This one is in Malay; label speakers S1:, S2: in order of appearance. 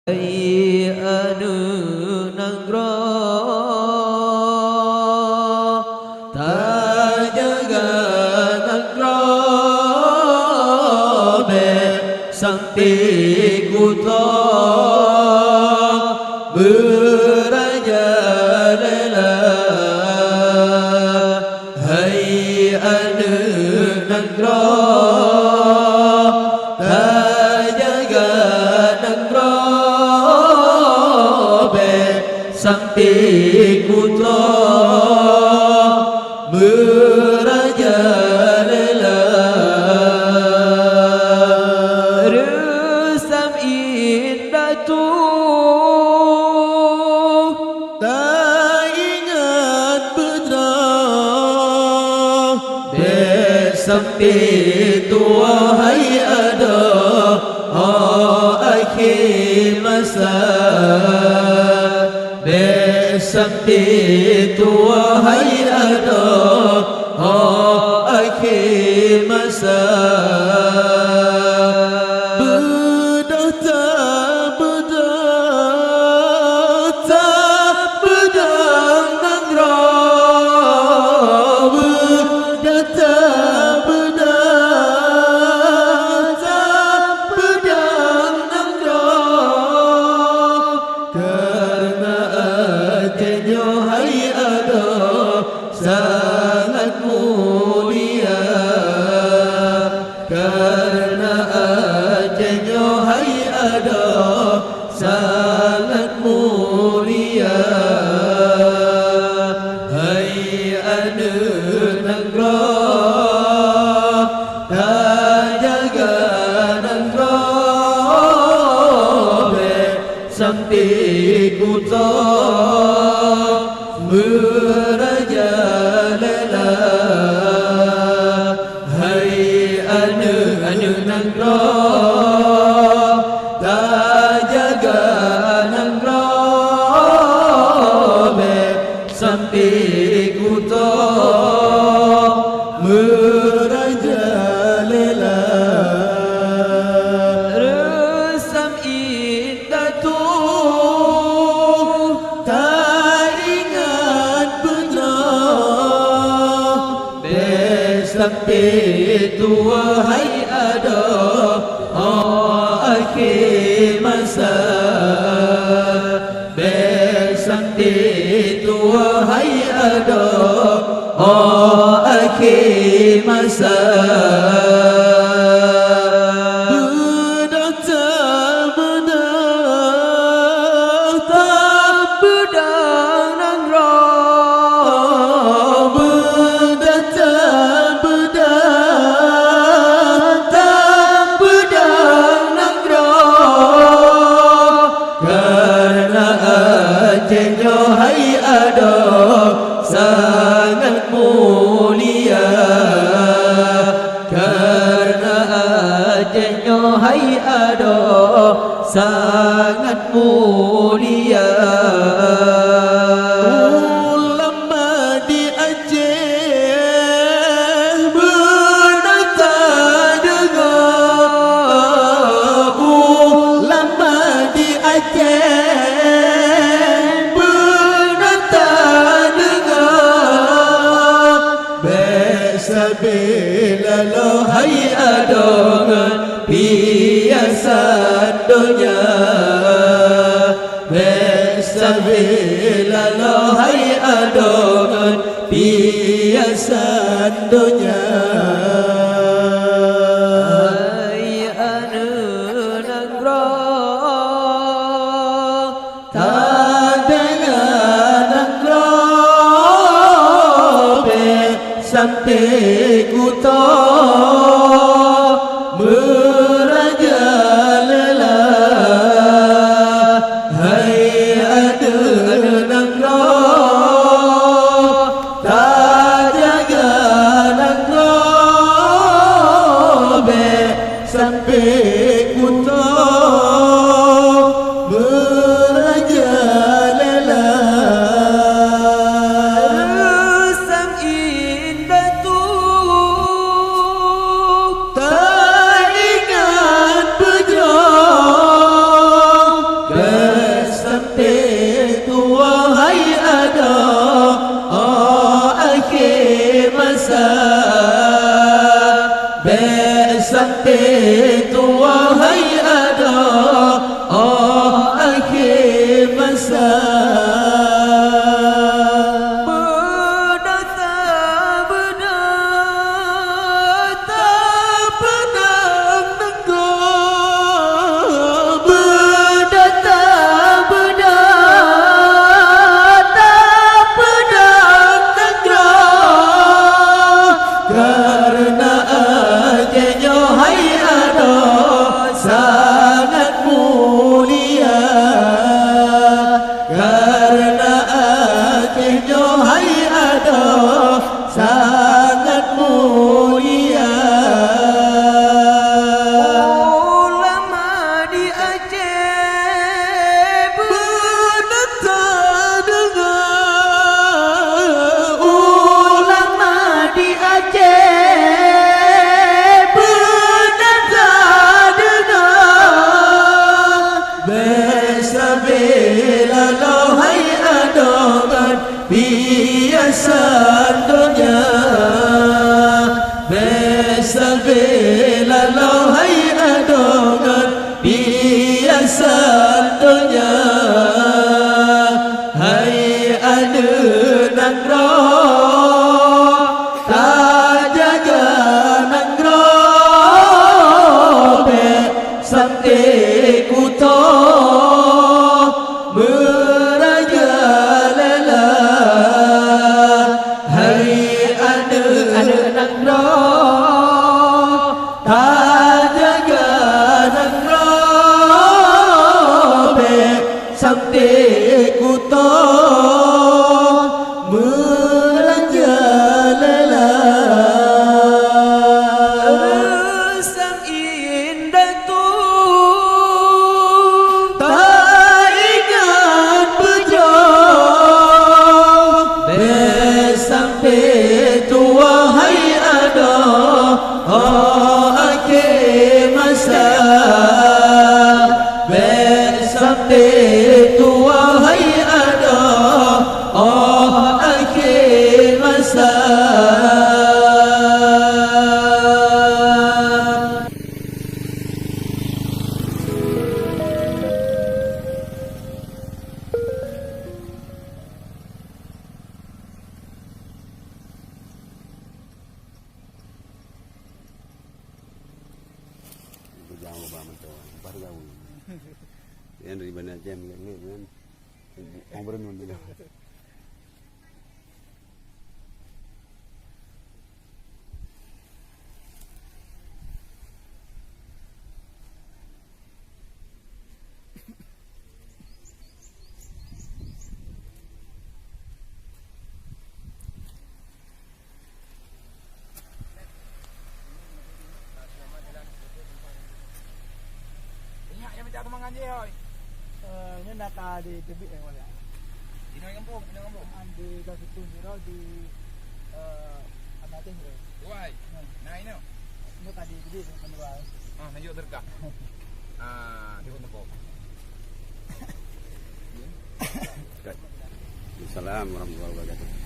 S1: Hai anu nangro ta jaga nangro be sakti kuto beraja lela. Hai anu nangro sakti kuto beraja lela. Resam indah tu tak ingat putra besakti tua hai ada akhir masa. Sakti tua hai ada akhir masa. Berdata bedang nangro, berdata bedang nangro. Karena ajenyo hai ada sangat mulia. Karena ajenyo hai ada sangat mulia. Hai anu nangro ta jaga nangro be sakti kuto beraja lela. Hai anu nangro ta jaga nangro be sakti kuto beraja lela. Resam indah tu sakti tua hai ada akhir masa. Sakti tua hai ada akhir masa. Bedang nangro ajenyo hai ada sangat mulia. Karena ajenyo hai ada sangat mulia. Ulama di Aceh bernata dengar. Ulama di Aceh bila lo hai adongan biasa dunia. Bila lo hai adongan biasa dunia. Hai anu nangro tak dengar nangro sakti kuto beraja lela. Hai anu nangro ta jaga nangro be sakti kuto beraja lela. Sang indah tu sampai kuta merajalela.
S2: Resam indah tu
S1: Tak ingat bejo sampai tua hai ada akhir masa. Sampai tua hai ada akhir masa.
S3: Jauh banget tuh, baru jauh. Yang dari mana jam ni kan? Orang berenung dulu.
S4: Apa mangan je hoy?
S5: Ini nak di tebik yang mana?
S4: Ino kampung.
S5: Di kasih tunjuk di Amatin tu.
S4: Tuai. Nah ino.
S5: Ini tadi di mana?
S4: Ah, najuk terka. Di Pondok.
S3: Assalamualaikum warahmatullahi wabarakatuh.